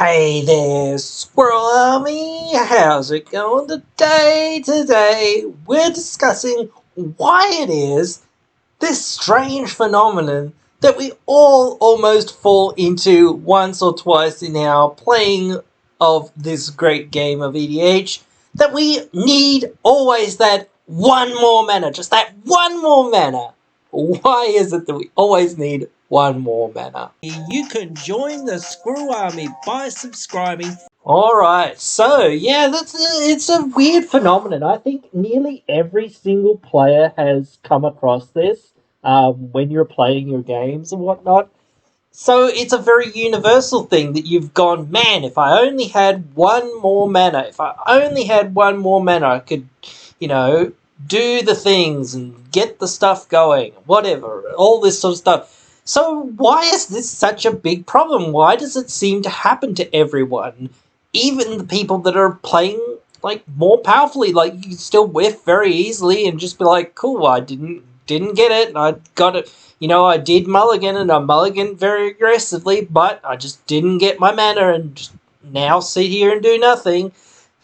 Hey there, Squirrel Army! How's it going today? Today, we're discussing why it is this strange phenomenon that we all almost fall into once or twice in our playing of this great game of EDH, that we need always that one more mana, just that one more mana. Why is it that we always need one more mana? You can join the Squirrel Army by subscribing. Alright, so yeah, it's a weird phenomenon. I think nearly every single player has come across this when you're playing your games and whatnot. So it's a very universal thing that you've gone, man, if I only had one more mana, if I only had one more mana, I could, do the things and get the stuff going, whatever, all this sort of stuff. So why is this such a big problem? Why does it seem to happen to everyone? Even the people that are playing, more powerfully, you can still whiff very easily and just be like, cool, I didn't get it, and I got it. I did mulligan, and I mulliganed very aggressively, but I just didn't get my mana, and just now sit here and do nothing,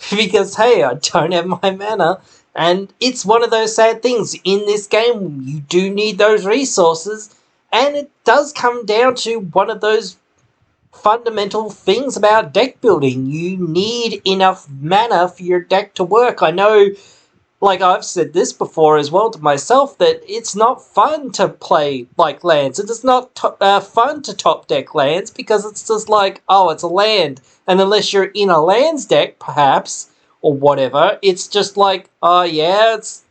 because, hey, I don't have my mana, and it's one of those sad things. In this game, you do need those resources, and it does come down to one of those fundamental things about deck building. You need enough mana for your deck to work. I know, I've said this before as well to myself, that it's not fun to play lands. It is not fun to top deck lands, because it's just it's a land. And unless you're in a lands deck, perhaps, or whatever, it's just it's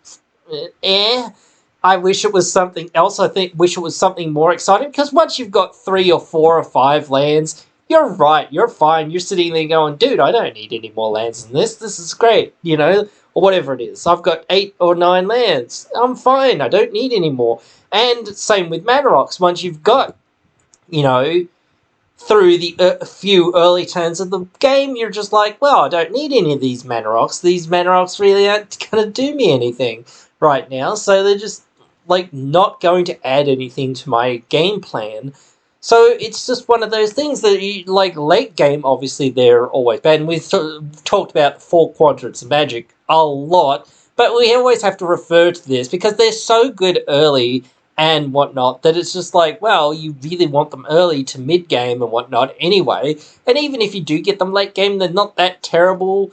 I wish it was something else. Wish it was something more exciting, because once you've got 3 or 4 or 5 lands, you're right, you're fine. You're sitting there going, dude, I don't need any more lands than this. This is great, or whatever it is. I've got 8 or 9 lands. I'm fine. I don't need any more. And same with Mana Rocks. Once you've got, through the few early turns of the game, you're just like, well, I don't need any of these Mana Rocks. These Mana Rocks really aren't going to do me anything right now. So they're just, not going to add anything to my game plan. So it's just one of those things that, late game, obviously, they're always bad. And we've talked about 4 quadrants of Magic a lot, but we always have to refer to this because they're so good early and whatnot that it's just you really want them early to mid-game and whatnot anyway. And even if you do get them late game, they're not that terrible.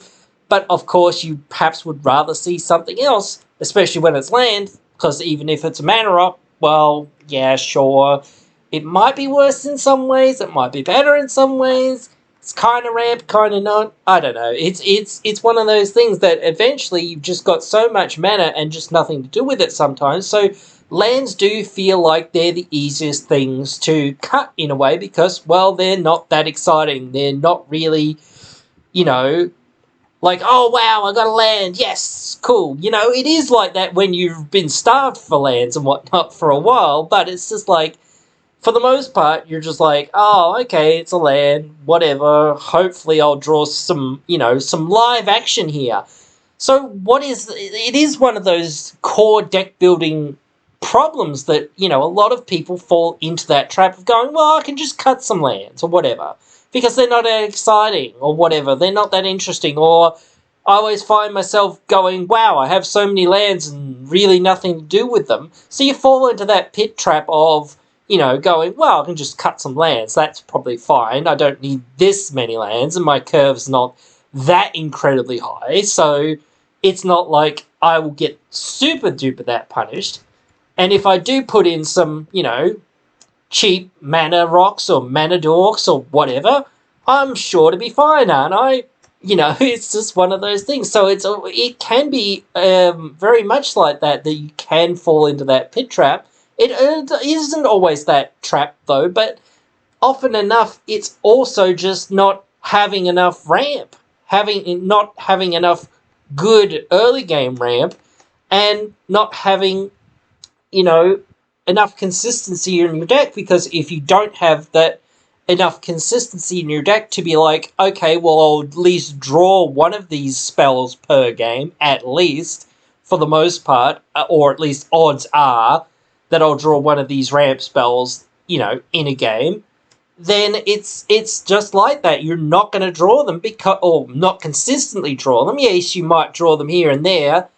But, of course, you perhaps would rather see something else, especially when it's land, because even if it's a Mana Rock, well, yeah, sure, it might be worse in some ways, it might be better in some ways, it's kind of ramp, kind of not, I don't know. It's one of those things that eventually you've just got so much mana and just nothing to do with it sometimes, so lands do feel like they're the easiest things to cut in a way because, well, they're not that exciting, they're not really, oh, wow, I got a land, yes, cool. It is like that when you've been starved for lands and whatnot for a while, but it's just for the most part, you're just oh, okay, it's a land, whatever, hopefully I'll draw some, some live action here. So it is one of those core deck building problems that, a lot of people fall into that trap of going, well, I can just cut some lands or whatever, because they're not that exciting or whatever, they're not that interesting, or I always find myself going, wow, I have so many lands and really nothing to do with them. So you fall into that pit trap of, going, well, I can just cut some lands, that's probably fine, I don't need this many lands, and my curve's not that incredibly high, so it's not like I will get super duper that punished. And if I do put in some, cheap mana rocks or mana dorks or whatever, I'm sure to be fine, aren't I? It's just one of those things. So it can be very much like that you can fall into that pit trap. It isn't always that trap, though, but often enough, it's also just not having enough ramp, not having enough good early game ramp, and not having enough consistency in your deck, because if you don't have that enough consistency in your deck to be okay, well, I'll at least draw one of these spells per game, at least, for the most part, or at least odds are that I'll draw one of these ramp spells, in a game, then it's just like that. You're not going to draw them because, or not consistently draw them. Yes, you might draw them here and there,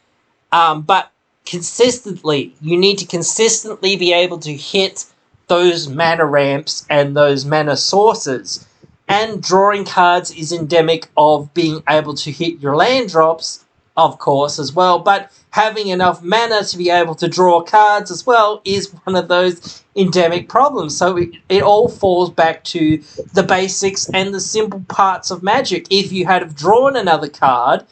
but consistently, you need to consistently be able to hit those mana ramps and those mana sources. And drawing cards is endemic of being able to hit your land drops, of course, as well. But having enough mana to be able to draw cards as well is one of those endemic problems. So it all falls back to the basics and the simple parts of Magic. If you had have drawn another card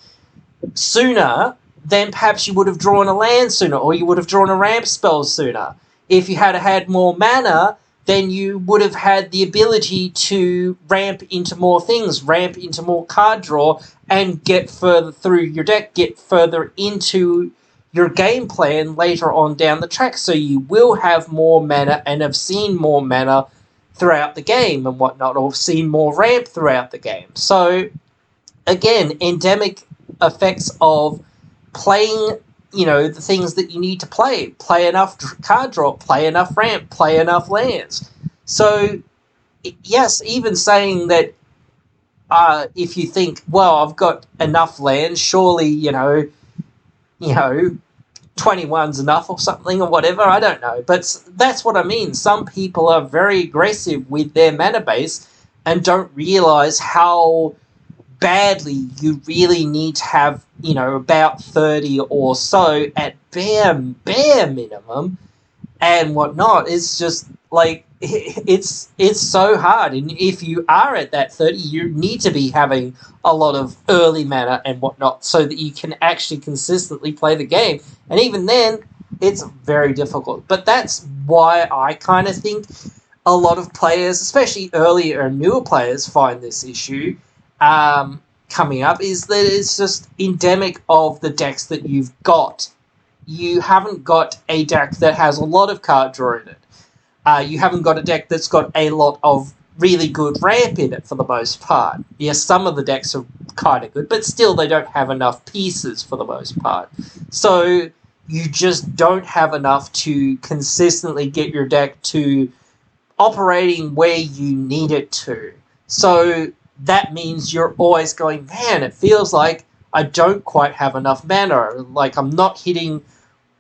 sooner, then perhaps you would have drawn a land sooner, or you would have drawn a ramp spell sooner. If you had had more mana, then you would have had the ability to ramp into more things, ramp into more card draw, and get further through your deck, get further into your game plan later on down the track. So you will have more mana and have seen more mana throughout the game and whatnot, or seen more ramp throughout the game. So, again, endemic effects of playing, the things that you need to play enough card draw, play enough ramp, play enough lands. So yes, even saying that, if you think, well, I've got enough lands, surely 21's enough or something or whatever, I don't know, but that's what I mean. Some people are very aggressive with their mana base and don't realize how badly you really need to have, about 30 or so at bare minimum and whatnot. It's just like, it's so hard. And if you are at that 30, you need to be having a lot of early mana and whatnot so that you can actually consistently play the game. And even then, it's very difficult. But that's why I kind of think a lot of players, especially earlier and newer players, find this issue coming up, is that it's just endemic of the decks that you've got. You haven't got a deck that has a lot of card draw in it. You haven't got a deck that's got a lot of really good ramp in it for the most part. Yes, some of the decks are kind of good, but still they don't have enough pieces for the most part. So you just don't have enough to consistently get your deck to operating where you need it to. So that means you're always going, man, it feels like I don't quite have enough mana. Like I'm not hitting,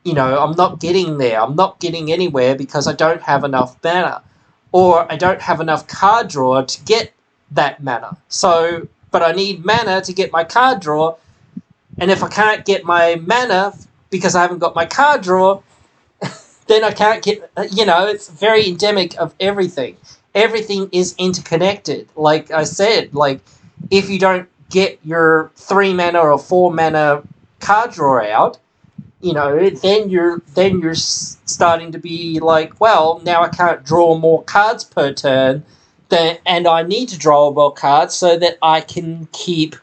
I'm not getting there. I'm not getting anywhere because I don't have enough mana. Or I don't have enough card draw to get that mana. So, but I need mana to get my card draw. And if I can't get my mana because I haven't got my card draw, then I can't get, it's very endemic of everything. Everything is interconnected. Like I said, like if you don't get your 3 mana or 4 mana card draw out, then you're starting to be like, well, now I can't draw more cards per turn, and I need to draw more cards so that I can keep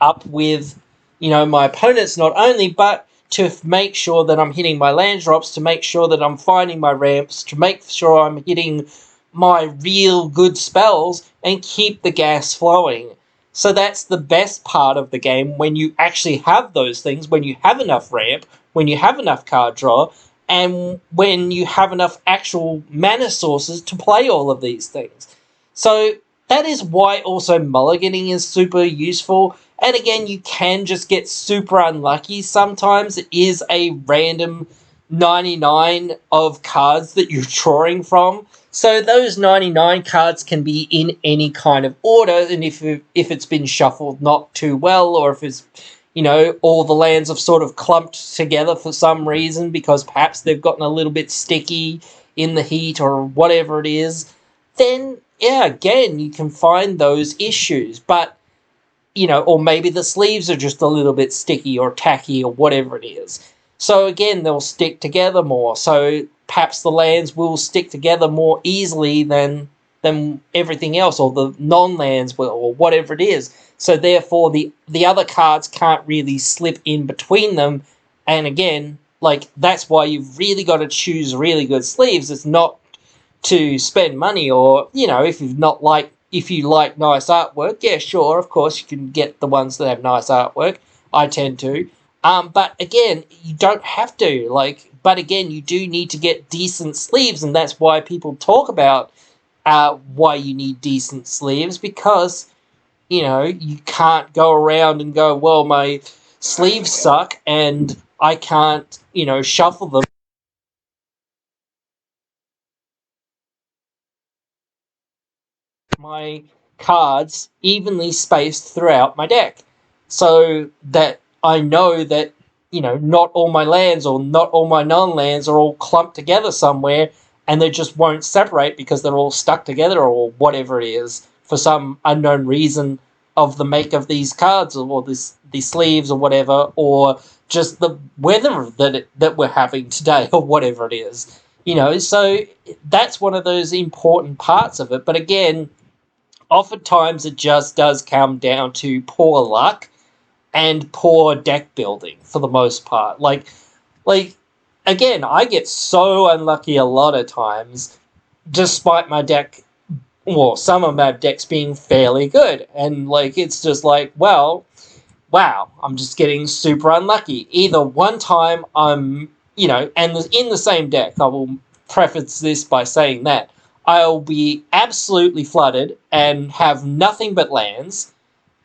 up with, my opponents not only, but to make sure that I'm hitting my land drops, to make sure that I'm finding my ramps, to make sure I'm hitting my real good spells and keep the gas flowing. So that's the best part of the game, when you actually have those things, when you have enough ramp, when you have enough card draw, and when you have enough actual mana sources to play all of these things. So that is why also mulliganing is super useful. And again, you can just get super unlucky sometimes. It is a random 99 of cards that you're drawing from. So those 99 cards can be in any kind of order, and if it's been shuffled not too well, or if it's, all the lands have sort of clumped together for some reason because perhaps they've gotten a little bit sticky in the heat or whatever it is, then, yeah, again, you can find those issues. But, or maybe the sleeves are just a little bit sticky or tacky or whatever it is. So again, they'll stick together more. So perhaps the lands will stick together more easily than everything else, or the non-lands will, or whatever it is. So therefore, the other cards can't really slip in between them. And again, like, that's why you've really got to choose really good sleeves. It's not to spend money, or, if you like nice artwork, yeah, sure, of course, you can get the ones that have nice artwork. I tend to. But again, you don't have to. But again, you do need to get decent sleeves, and that's why people talk about, why you need decent sleeves, because you can't go around and go, well, my sleeves suck and I can't shuffle them. My cards evenly spaced throughout my deck, so that I know that not all my lands or not all my non-lands are all clumped together somewhere, and they just won't separate because they're all stuck together or whatever it is for some unknown reason of the make of these cards or these sleeves or whatever, or just the weather that we're having today or whatever it is. So that's one of those important parts of it. But again, oftentimes it just does come down to poor luck and poor deck building for the most part. Like again, I get so unlucky a lot of times, despite my deck, well, some of my decks being fairly good, and it's just well, wow, I'm just getting super unlucky. Either one time and in the same deck, I will preface this by saying that I'll be absolutely flooded and have nothing but lands,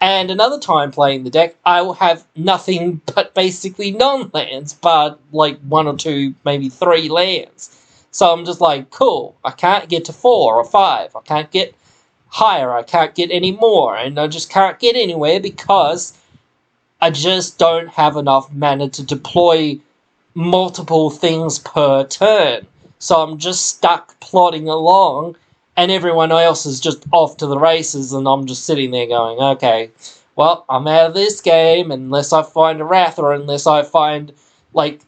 and another time playing the deck, I will have nothing but basically non-lands, but one or two, maybe three lands. So I'm just cool, I can't get to 4 or 5, I can't get higher, I can't get any more, and I just can't get anywhere because I just don't have enough mana to deploy multiple things per turn. So I'm just stuck plodding along, and everyone else is just off to the races, and I'm just sitting there going, okay, well, I'm out of this game unless I find a Wrath, or unless I find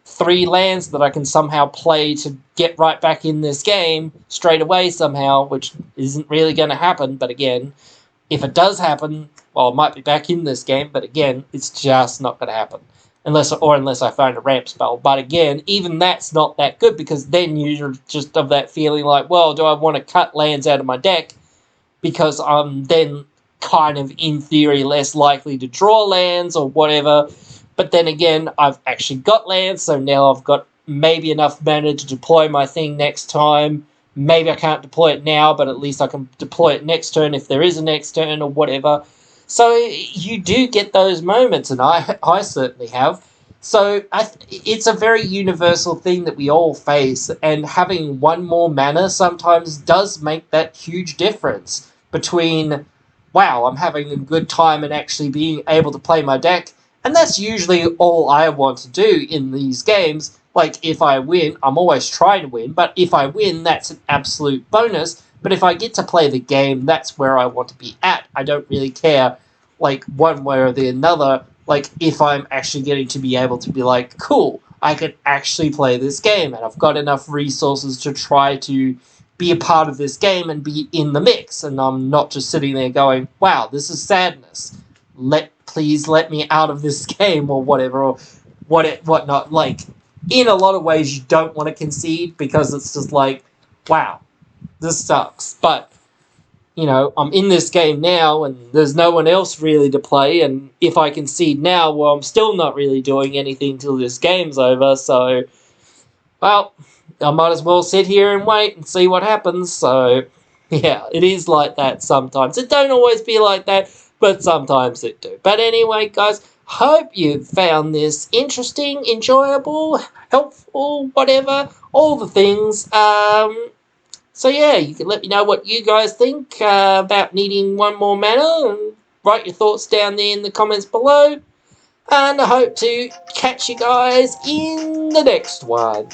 3 lands that I can somehow play to get right back in this game straight away somehow, which isn't really going to happen. But again, if it does happen, well, I might be back in this game, but again, it's just not going to happen. Unless I find a ramp spell. But again, even that's not that good, because then you're just of that feeling well, do I want to cut lands out of my deck because I'm then kind of, in theory, less likely to draw lands or whatever. But then again, I've actually got lands, so now I've got maybe enough mana to deploy my thing next time. Maybe I can't deploy it now, but at least I can deploy it next turn if there is a next turn or whatever. So you do get those moments, and I certainly have. So it's a very universal thing that we all face, and having one more mana sometimes does make that huge difference between, wow, I'm having a good time and actually being able to play my deck, and that's usually all I want to do in these games. If I win, I'm always trying to win, but if I win, that's an absolute bonus. But if I get to play the game, that's where I want to be at. I don't really care, one way or the another, if I'm actually getting to be able to be cool, I can actually play this game, and I've got enough resources to try to be a part of this game and be in the mix, and I'm not just sitting there going, wow, this is sadness. Please let me out of this game, or whatever, or whatnot. In a lot of ways, you don't want to concede, because it's just wow, this sucks. But, I'm in this game now, and there's no one else really to play, and if I concede now, well, I'm still not really doing anything till this game's over, so, well, I might as well sit here and wait and see what happens. So, yeah, it is like that sometimes. It don't always be like that, but sometimes it do. But anyway, guys, hope you found this interesting, enjoyable, helpful, whatever, all the things. So yeah, you can let me know what you guys think about needing one more mana, and write your thoughts down there in the comments below. And I hope to catch you guys in the next one.